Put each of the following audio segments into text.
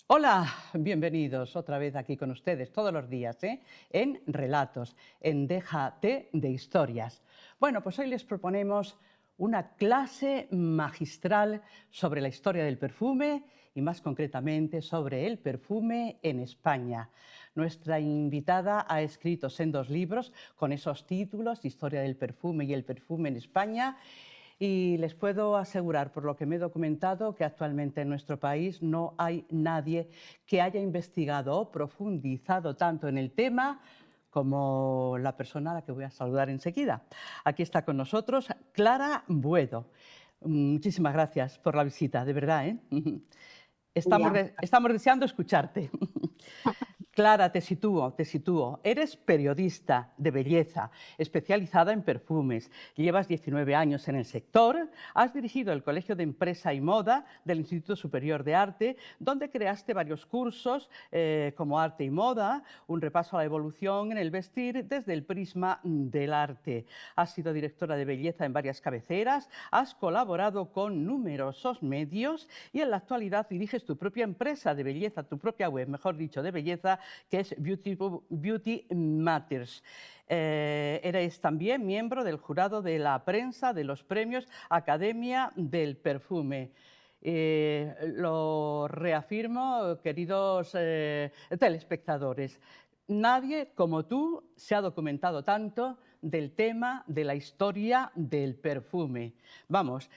Hola, bienvenidos otra vez aquí con ustedes todos los días, en Relatos, en Déjate de Historias. Bueno, pues hoy les proponemos una clase magistral sobre la historia del perfume y más concretamente sobre el perfume en España. Nuestra invitada ha escrito sendos libros con esos títulos, Historia del perfume y el perfume en España. Y les puedo asegurar, por lo que me he documentado, que actualmente en nuestro país no hay nadie que haya investigado o profundizado tanto en el tema como la persona a la que voy a saludar enseguida. Aquí está con nosotros Clara Buedo. Muchísimas gracias por la visita, de verdad, ¿eh? Estamos, Ya. estamos deseando escucharte. Clara, te sitúo, te sitúo. Eres periodista de belleza, especializada en perfumes. Llevas 19 años en el sector. Has dirigido el Colegio de Empresa y Moda del Instituto Superior de Arte, donde creaste varios cursos como Arte y Moda, un repaso a la evolución en el vestir desde el prisma del arte. Has sido directora de belleza en varias cabeceras, has colaborado con numerosos medios y en la actualidad diriges tu propia empresa de belleza, tu propia web, mejor dicho, de belleza, que es Beauty Matters. Eres también miembro del jurado de la prensa de los premios Academia del Perfume. Lo reafirmo, queridos telespectadores. Nadie como tú se ha documentado tanto del tema de la historia del perfume. Vamos,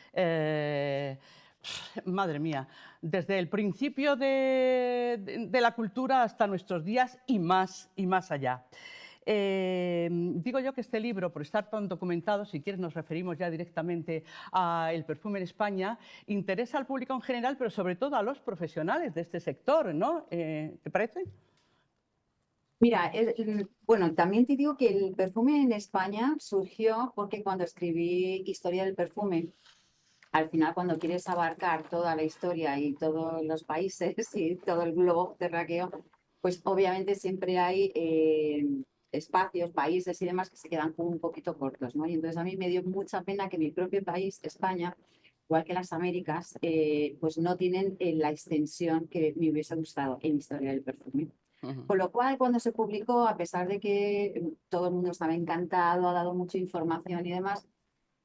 madre mía, desde el principio de la cultura hasta nuestros días y más allá. Digo yo que este libro, por estar tan documentado, si quieres nos referimos ya directamente al perfume en España, interesa al público en general, pero sobre todo a los profesionales de este sector, ¿no? ¿Te parece? Mira, bueno, también te digo que el perfume en España surgió porque cuando escribí Historia del perfume, al final cuando quieres abarcar toda la historia y todos los países y todo el globo terráqueo, pues obviamente siempre hay espacios, países y demás que se quedan como un poquito cortos, ¿no? Y entonces a mí me dio mucha pena que mi propio país, España, igual que las Américas, pues no tienen la extensión que me hubiese gustado en Historia del perfume. Ujú. Con lo cual, cuando se publicó, a pesar de que todo el mundo estaba encantado, ha dado mucha información y demás,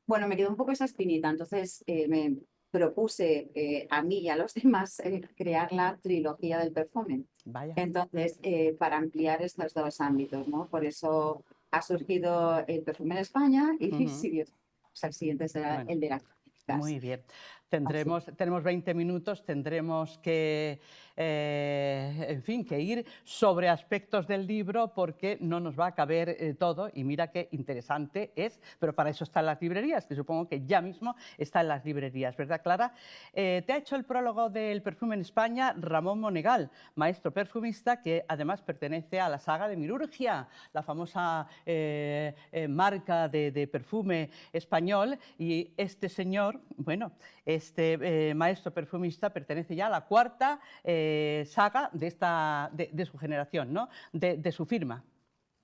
bueno, me quedó un poco esa espinita. Entonces me propuse a mí y a los demás crear la trilogía del perfume. Vaya. Entonces, para ampliar estos dos ámbitos, ¿no? Por eso ha surgido el perfume en España y Ujú. si Dios, o sea, el siguiente será Bueno. el de las clínicas. Muy bien. Así. Tenemos 20 minutos, tendremos que, en fin, que ir sobre aspectos del libro porque no nos va a caber todo y mira qué interesante es, pero para eso están las librerías, que supongo que ya mismo está en las librerías, ¿verdad, Clara? Te ha hecho el prólogo del perfume en España Ramón Monegal, maestro perfumista que además pertenece a la saga de Mirurgia, la famosa marca de perfume español, y este señor, bueno, este maestro perfumista pertenece ya a la cuarta saga de su generación, ¿no? De su firma.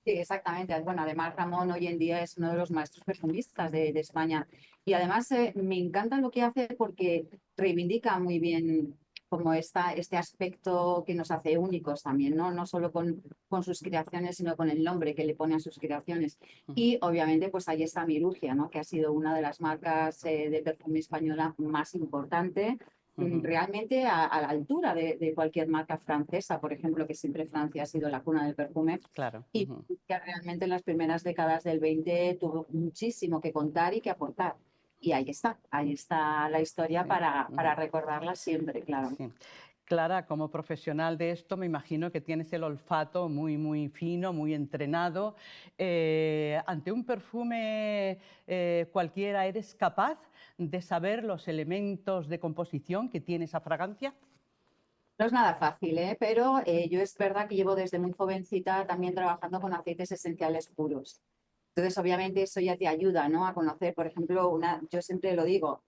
Sí, exactamente. Bueno, además Ramón hoy en día es uno de los maestros perfumistas de España y además me encanta lo que hace porque reivindica muy bien como este aspecto que nos hace únicos también, ¿no? No solo con sus creaciones, sino con el nombre que le pone a sus creaciones. Ujú, Y obviamente pues ahí está Mirugia, ¿no? Que ha sido una de las marcas de perfume española más importante, ujú. realmente a la altura de cualquier marca francesa, por ejemplo, que siempre Francia ha sido la cuna del perfume Claro. y Ujú, que realmente en las primeras décadas del 20 tuvo muchísimo que contar y que aportar. Y ahí está la historia sí, para ujú, recordarla siempre, claro. sí. Clara, como profesional de esto, me imagino que tienes el olfato muy fino, muy entrenado. Ante un perfume cualquiera, ¿eres capaz de saber los elementos de composición que tiene esa fragancia? No es nada fácil, ¿eh? Pero yo es verdad que llevo desde muy jovencita también trabajando con aceites esenciales puros. Entonces, obviamente, eso ya te ayuda, ¿no? A conocer, por ejemplo, yo siempre lo digo,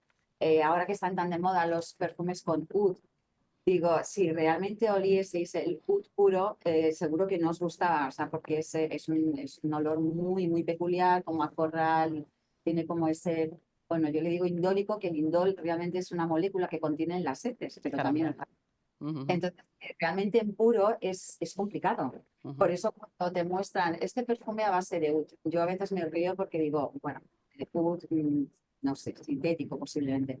ahora que están tan de moda los perfumes con oud, digo, si realmente olieseis el oud puro, seguro que no os gustaba, o sea, porque es un olor muy peculiar, como a corral, tiene como ese, bueno, yo le digo indólico, que el indol realmente es una molécula que contiene las heces, pero también Caramba. el jazmín. Ujú, Entonces, realmente en puro es complicado. Por ujú. eso cuando te muestran este perfume a base de oud, yo a veces me río porque digo, bueno, oud, no sé, sintético posiblemente.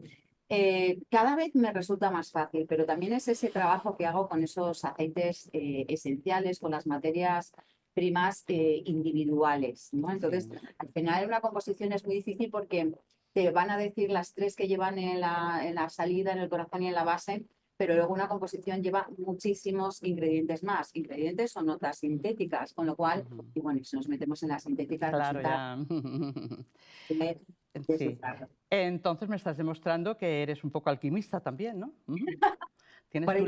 Cada vez me resulta más fácil, pero también es ese trabajo que hago con esos aceites esenciales, con las materias primas individuales, ¿no? Entonces, Sí. al final una composición es muy difícil porque te van a decir las tres que llevan en la salida, en el corazón y en la base, pero luego una composición lleva muchísimos ingredientes más, ingredientes o notas sintéticas, con lo cual, Ujú. y bueno, si nos metemos en las sintéticas Claro, resulta ya. Sí. desusarlo. Entonces me estás demostrando que eres un poco alquimista también, ¿no? Ujú. Por ahí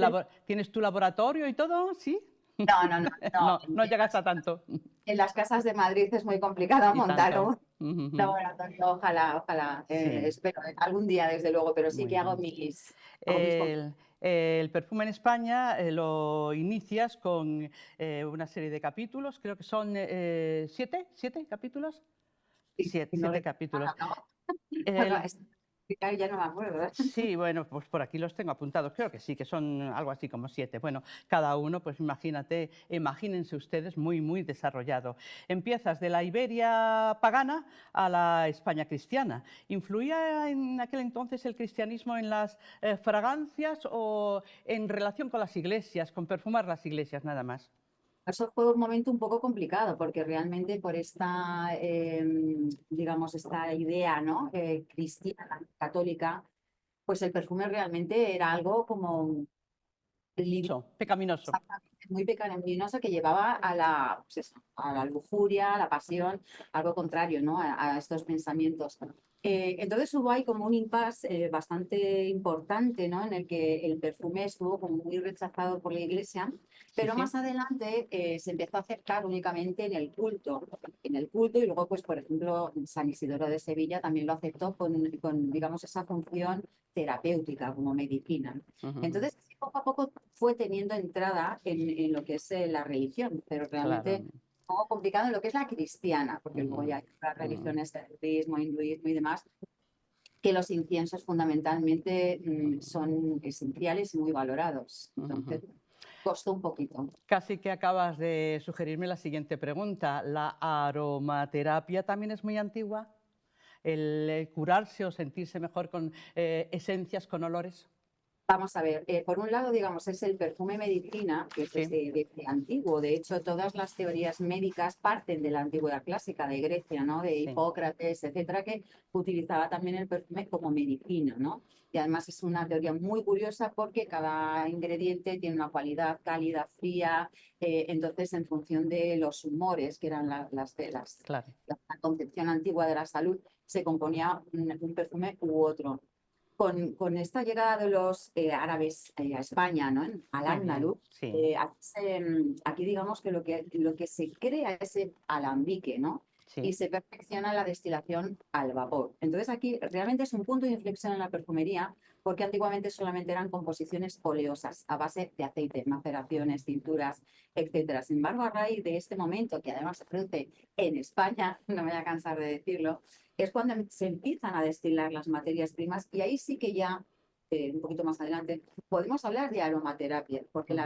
¿Tienes tu laboratorio y todo? ¿Sí? no, no, no, no. No, no llegas a tanto. En las casas de Madrid es muy complicado Y montar tanto. un Ujú. laboratorio, ojalá, ojalá, Sí, espero algún día desde luego, pero sí muy que bien. hago mis El perfume en España lo inicias con una serie de capítulos, creo que son siete capítulos. si no Siete recuerdo mal, capítulos. ¿no? No, no, El ya no me acuerdo, ¿eh? Sí, bueno, pues por aquí los tengo apuntados. Creo que sí, que son algo así como 7. Bueno, cada uno, pues imagínense ustedes, muy, muy desarrollado. Empiezas de la Iberia pagana a la España cristiana. ¿Influía en aquel entonces el cristianismo en las fragancias o en relación con las iglesias, con perfumar las iglesias nada más? Eso fue un momento un poco complicado porque realmente por esta, digamos, esta idea, ¿no? Cristiana, católica, pues el perfume realmente era algo como Pecaminoso. muy pecaminoso que llevaba a la, pues eso, a la lujuria, a la pasión, algo contrario, ¿no? A estos pensamientos. Entonces hubo ahí como un impasse bastante importante, ¿no? En el que el perfume estuvo como muy rechazado por la iglesia, Sí, pero sí. más adelante se empezó a acercar únicamente en el culto y luego, pues, por ejemplo, San Isidoro de Sevilla también lo aceptó con digamos, esa función terapéutica como medicina. Ujú, Entonces, poco a poco fue teniendo entrada en lo que es la religión, pero realmente claro. un poco complicado en lo que es la cristiana, porque luego Ujú, ya hay otras ujú, religiones, el budismo, hinduismo y demás, que los inciensos fundamentalmente son esenciales y muy valorados. ujú. Entonces, costó un poquito. Casi que acabas de sugerirme la siguiente pregunta. ¿La aromaterapia también es muy antigua? ¿El curarse o sentirse mejor con esencias, con olores? Vamos a ver, por un lado, digamos, es el perfume medicina, que es Sí, desde antiguo. De hecho, todas las teorías médicas parten de la antigüedad clásica de Grecia, ¿no? De sí. Hipócrates, etcétera, que utilizaba también el perfume como medicina, ¿no? Y además es una teoría muy curiosa porque cada ingrediente tiene una cualidad cálida, fría. Entonces, en función de los humores, que eran Claro. la concepción antigua de la salud, se componía un perfume u otro con esta llegada de los árabes a España, ¿no? Al Muy bien. Andaluz, Sí, aquí digamos que lo que se crea es el alambique, ¿no? Y sí. se perfecciona la destilación al vapor. Entonces aquí realmente es un punto de inflexión en la perfumería porque antiguamente solamente eran composiciones oleosas a base de aceite, maceraciones, tinturas, etcétera. Sin embargo, a raíz de este momento, que además se produce en España, no me voy a cansar de decirlo, es cuando se empiezan a destilar las materias primas y ahí sí que ya, un poquito más adelante, podemos hablar de aromaterapia, porque Ujú,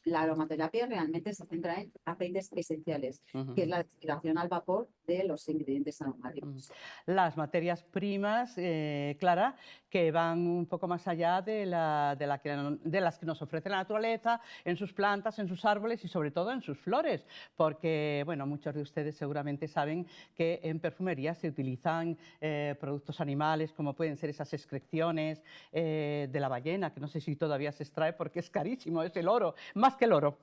la aromaterapia realmente se centra en aceites esenciales, que es ujú. la destilación al vapor de los ingredientes Mm. aromáticos. Las materias primas, Clara, que van un poco más allá de las que nos ofrece la naturaleza, en sus plantas, en sus árboles y sobre todo en sus flores, porque bueno, muchos de ustedes seguramente saben que en perfumería se utilizan productos animales como pueden ser esas excreciones de la ballena, que no sé si todavía se extrae porque es carísimo, es el oro, más que el oro.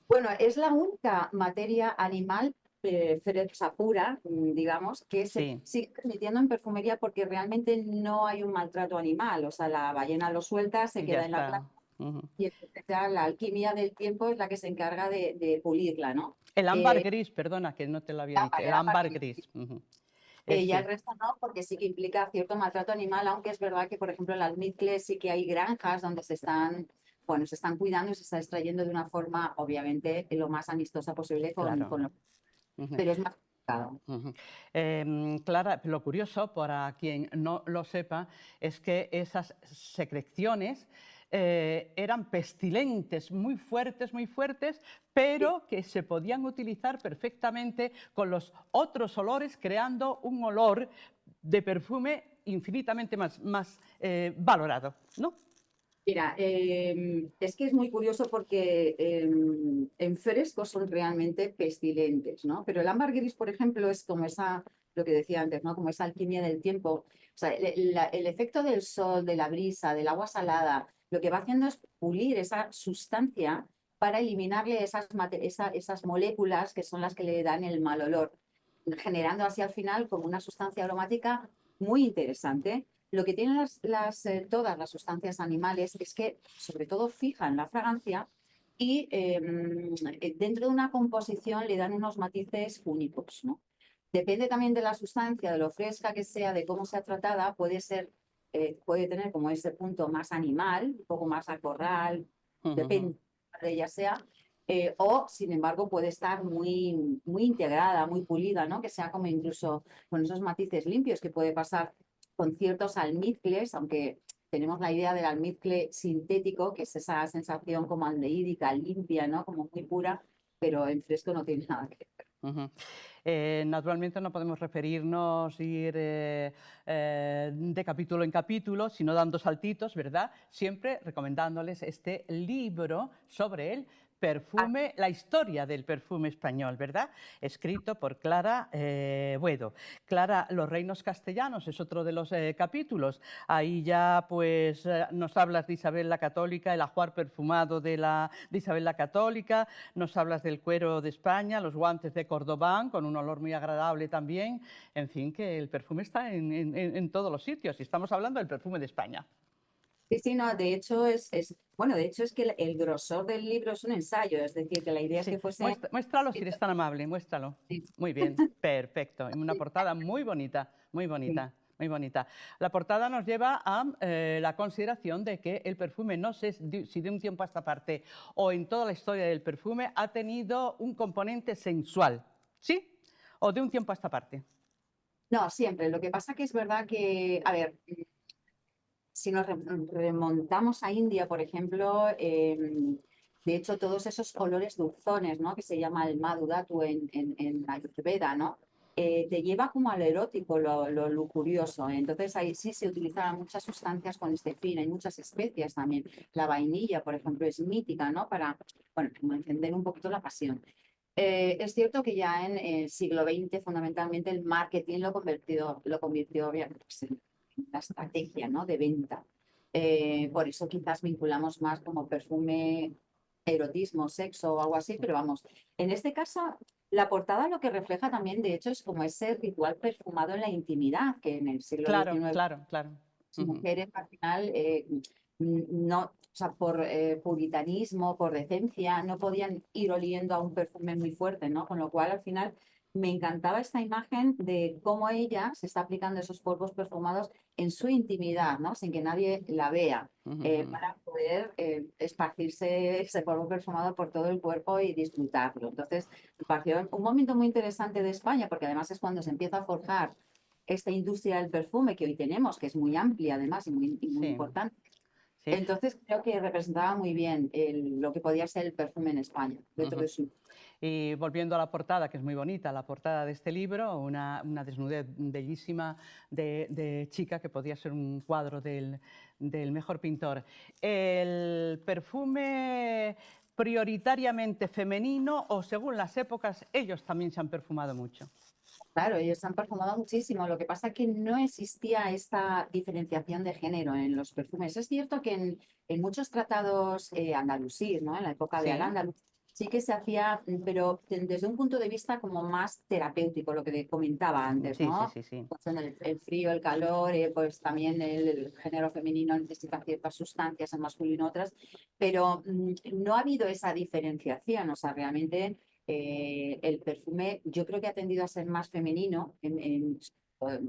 Bueno, es la única materia animal fresca pura, digamos, que se Sí, sigue permitiendo en perfumería porque realmente no hay un maltrato animal. O sea, la ballena lo suelta, se y ya queda en la está. planta Ujú. y entonces ya la alquimia del tiempo es la que se encarga de pulirla, ¿no? El ámbar Eh, gris, perdona que no te lo había la dicho, el pared ámbar aparte, gris. Ujú. ya el Sí, resto no, porque sí que implica cierto maltrato animal, aunque es verdad que, por ejemplo, en almizcle sí que hay granjas donde se están, bueno, se están cuidando y se está extrayendo de una forma, obviamente, lo más amistosa posible claro. con lo, Ujú, pero es más complicado. ujú. Clara, lo curioso, para quien no lo sepa, es que esas secreciones eran pestilentes, muy fuertes, pero que se podían utilizar perfectamente con los otros olores, creando un olor de perfume infinitamente más valorado, ¿no? Mira, es que es muy curioso porque en fresco son realmente pestilentes, ¿no? Pero el ámbar gris, por ejemplo, es como esa, lo que decía antes, ¿no? Como esa alquimia del tiempo. O sea, el efecto del sol, de la brisa, del agua salada, lo que va haciendo es pulir esa sustancia para eliminarle esas moléculas que son las que le dan el mal olor, generando así al final como una sustancia aromática muy interesante. Lo que tienen todas las sustancias animales es que, sobre todo, fijan la fragancia y dentro de una composición le dan unos matices únicos, ¿no? Depende también de la sustancia, de lo fresca que sea, de cómo sea tratada, puede tener como ese punto más animal, un poco más a corral, depende de ella sea, o sin embargo puede estar muy integrada, muy pulida, ¿no? Que sea como incluso con esos matices limpios que puede pasar con ciertos almizcles, aunque tenemos la idea del almizcle sintético, que es esa sensación como aldehídica, limpia, ¿no? Como muy pura, pero en fresco no tiene nada que ver. Ujú. Naturalmente no podemos referirnos, ir de capítulo en capítulo, sino dando saltitos, ¿verdad? Siempre recomendándoles este libro sobre el perfume, la historia del perfume español, ¿verdad? Escrito por Clara Buedo. Clara, Los reinos castellanos es otro de los capítulos. Ahí ya pues nos hablas de Isabel la Católica, el ajuar perfumado de Isabel la Católica, nos hablas del cuero de España, los guantes de Cordobán, con un olor muy agradable también. En fin, que el perfume está en todos los sitios y estamos hablando del perfume de España. Sí, sí, no, de hecho bueno, de hecho es que el grosor del libro es un ensayo, es decir, que la idea es Sí, que fuese... muéstralo si eres tan amable, muéstralo. Sí, Muy bien, perfecto. En una portada muy bonita, muy sí. bonita. Muy bonita. La portada nos lleva a la consideración de que el perfume, no sé si de un tiempo a esta parte o en toda la historia del perfume, ha tenido un componente sensual, ¿sí? ¿O de un tiempo a esta parte? No, siempre. Lo que pasa que es verdad que, a ver, si nos remontamos a India, por ejemplo, de hecho, todos esos olores dulzones, ¿no? Que se llama el Madhu Dhatu en Ayurveda, ¿no? Te lleva como al erótico, lo lujurioso. Entonces, ahí sí se utilizaban muchas sustancias con este fin. Hay muchas especias también. La vainilla, por ejemplo, es mítica, ¿no? Para, bueno, como encender un poquito la pasión. Es cierto que ya en el siglo XX, fundamentalmente, el marketing lo convirtió bien, pues, en la estrategia, ¿no? De venta. Por eso quizás vinculamos más como perfume, erotismo, sexo o algo así, pero vamos, en este caso, la portada lo que refleja también, de hecho, es como ese ritual perfumado en la intimidad, que en el siglo Claro, XIX claro, claro. las Ujú. mujeres al final, no, o sea, por puritanismo, por decencia, no podían ir oliendo a un perfume muy fuerte, ¿no? Con lo cual, al final, me encantaba esta imagen de cómo ella se está aplicando esos polvos perfumados en su intimidad, ¿no? Sin que nadie la vea, Ujú, ujú. para poder esparcirse ese polvo perfumado por todo el cuerpo y disfrutarlo. Entonces, me pareció un momento muy interesante de España, porque además es cuando se empieza a forjar esta industria del perfume que hoy tenemos, que es muy amplia además y muy Sí, importante. sí. Entonces creo que representaba muy bien lo que podía ser el perfume en España, dentro Ujú. de su... Y volviendo a la portada, que es muy bonita, la portada de este libro, una desnudez bellísima de chica que podía ser un cuadro del mejor pintor. ¿El perfume prioritariamente femenino o según las épocas ellos también se han perfumado mucho? Claro, ellos se han perfumado muchísimo. Lo que pasa es que no existía esta diferenciación de género en los perfumes. Es cierto que en muchos tratados andalusíes, ¿no? En la época de Sí, Al-Ándalus, sí que se hacía, pero desde un punto de vista como más terapéutico, lo que te comentaba antes, sí, sí, ¿no? sí, sí. Pues en el frío, el calor, pues también el género femenino necesita ciertas sustancias, el masculino otras, pero no ha habido esa diferenciación. O sea, realmente el perfume yo creo que ha tendido a ser más femenino en el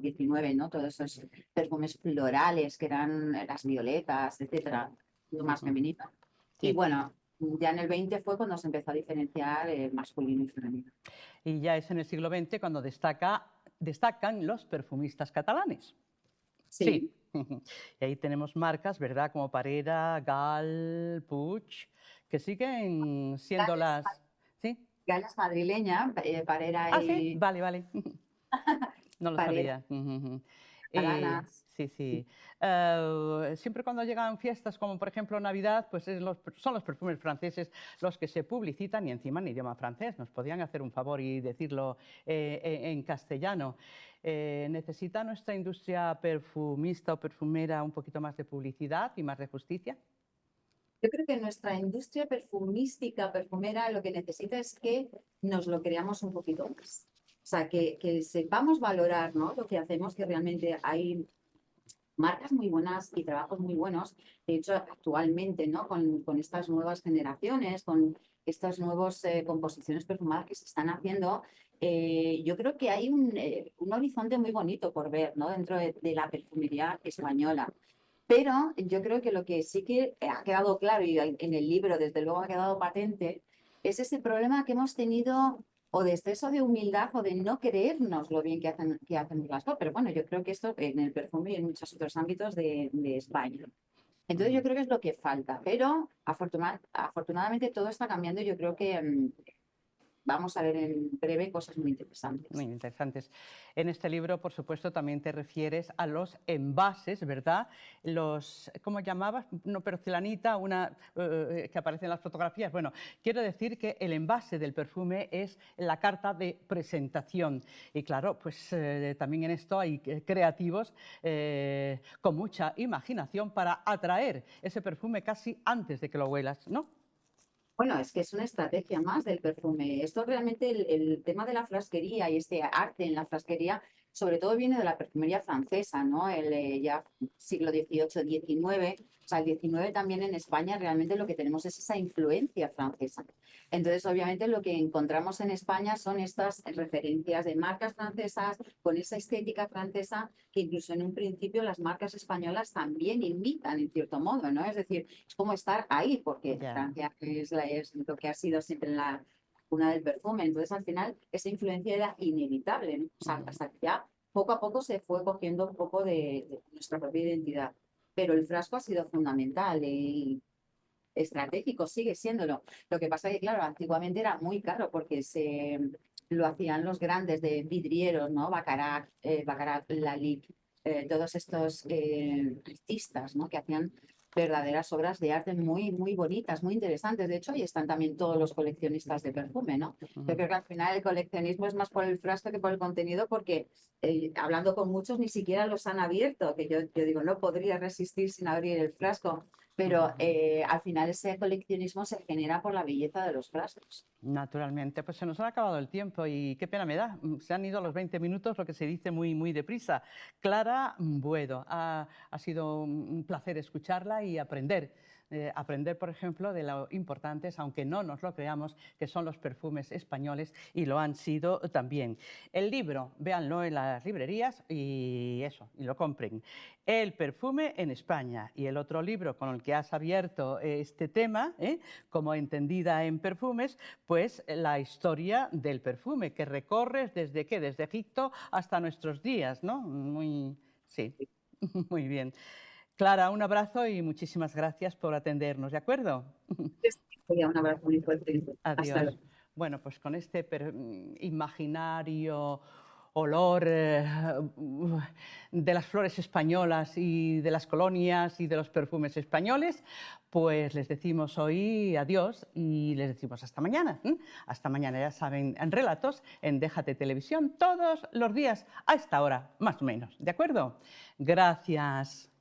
19, ¿no? Todos esos perfumes florales que eran las violetas, etcétera, lo más Ujú. femenino. Y Sí. bueno, ya en el 20 fue cuando se empezó a diferenciar masculino y femenino. Y ya es en el siglo XX cuando destacan los perfumistas catalanes. Sí, Sí, Y ahí tenemos marcas, ¿verdad? Como Parera, Gal, Puig, que siguen siendo Gales, las... ¿Sí? Gales madrileña, Parera Ah, sí, y vale, vale. No lo Parera sabía. Ujú. catalanas. Sí, sí. Siempre cuando llegan fiestas como por ejemplo Navidad, pues son los perfumes franceses los que se publicitan y encima en idioma francés. Nos podían hacer un favor y decirlo en castellano. ¿Necesita nuestra industria perfumista o perfumera un poquito más de publicidad y más de justicia? Yo creo que nuestra industria perfumística, perfumera, lo que necesita es que nos lo creamos un poquito más. O sea, que sepamos valorar, ¿no?, lo que hacemos, que realmente hay marcas muy buenas y trabajos muy buenos. De hecho, actualmente, ¿no?, con estas nuevas generaciones, con estas nuevas composiciones perfumadas que se están haciendo, yo creo que hay un horizonte muy bonito por ver, ¿no?, dentro de la perfumería española. Pero yo creo que lo que sí que ha quedado claro y en el libro desde luego ha quedado patente es ese problema que hemos tenido o de exceso de humildad o de no creernos lo bien que hacen las cosas. Pero bueno, yo creo que esto en el perfume y en muchos otros ámbitos de España. Entonces yo Mm. creo que es lo que falta. Pero afortunadamente todo está cambiando y yo creo que vamos a ver en breve cosas muy Muy interesantes. interesantes. En este libro, por supuesto, también te refieres a los envases, ¿verdad? Los, ¿cómo llamabas? No, porcelanita, una que aparece en las fotografías. Bueno, quiero decir que el envase del perfume es la carta de presentación. Y claro, pues también en esto hay creativos con mucha imaginación para atraer ese perfume casi antes de que lo huelas, ¿no? Bueno, es que es una estrategia más del perfume. Esto realmente, el tema de la flasquería y este arte en la flasquería, sobre todo viene de la perfumería francesa, ¿no? El ya siglo XVIII, XIX. O sea, el XIX también en España realmente lo que tenemos es esa influencia francesa. Entonces, obviamente, lo que encontramos en España son estas referencias de marcas francesas con esa estética francesa que incluso en un principio las marcas españolas también imitan en cierto modo, ¿no? Es decir, es como estar ahí, porque Ya. Francia es lo que ha sido siempre la cuna del perfume. Entonces, al final, esa influencia era inevitable, ¿no? O sea, Mm. hasta que ya poco a poco se fue cogiendo un poco de nuestra propia identidad. Pero el frasco ha sido fundamental y estratégico, sigue siéndolo. Lo que pasa es que, claro, antiguamente era muy caro porque lo hacían los grandes de vidrieros, ¿no? Baccarat, Lalique, todos estos artistas, ¿no?, que hacían verdaderas obras de arte muy, muy bonitas, muy interesantes. De hecho, ahí están también todos los coleccionistas de perfume, ¿no? Yo Ujú. creo que al final el coleccionismo es más por el frasco que por el contenido, porque hablando con muchos ni siquiera los han abierto, que yo digo, no podría resistir sin abrir el frasco, pero Ujú. al final ese coleccionismo se genera por la belleza de los frascos. Naturalmente, pues se nos ha acabado el tiempo y qué pena me da. Se han ido los 20 minutos, lo que se dice muy, muy deprisa. Clara Buedo, ha sido un placer escucharla y aprender. Aprender, por ejemplo, de lo importantes, aunque no nos lo creamos, que son los perfumes españoles y lo han sido también. El libro, véanlo en las librerías y eso, y lo compren. El perfume en España y el otro libro con el que has abierto este tema, como entendida en perfumes, pues la historia del perfume que recorres desde qué, desde Egipto hasta nuestros días, ¿no? Muy, sí, muy bien. Clara, un abrazo y muchísimas gracias por atendernos, ¿de acuerdo? Un abrazo muy fuerte. Hasta Adiós. luego. Bueno, pues con este imaginario olor de las flores españolas y de las colonias y de los perfumes españoles, pues les decimos hoy adiós y les decimos hasta mañana. Hasta mañana, ya saben, en Relatos, en Déjate Televisión, todos los días a esta hora, más o menos, ¿de acuerdo? Gracias.